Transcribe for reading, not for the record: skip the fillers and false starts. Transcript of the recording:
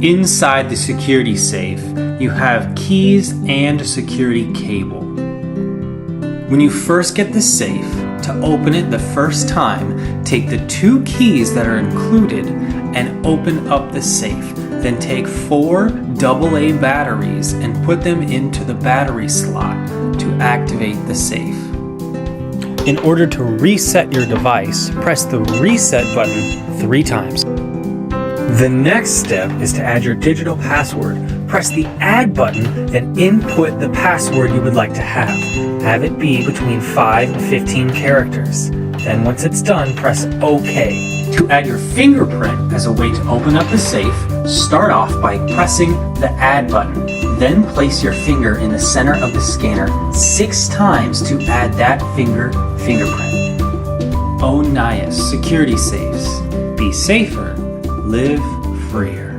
Inside the security safe, you have keys and a security cable. When you first get the safe, to open it the first time, take the 2 keys that are included and open up the safe. Then take 4 AA batteries and put them into the battery slot to activate the safe. In order to reset your device, press the reset button 3 times. The next step is to add your digital password. Press the add button, then input the password you would like to have. Have it be between 5 and 15 characters. Then once it's done, press OK. To add your fingerprint as a way to open up the safe, start off by pressing the add button. Then place your finger in the center of the scanner 6 times to add that fingerprint. ONNAIS security safes. Be safer, live freer.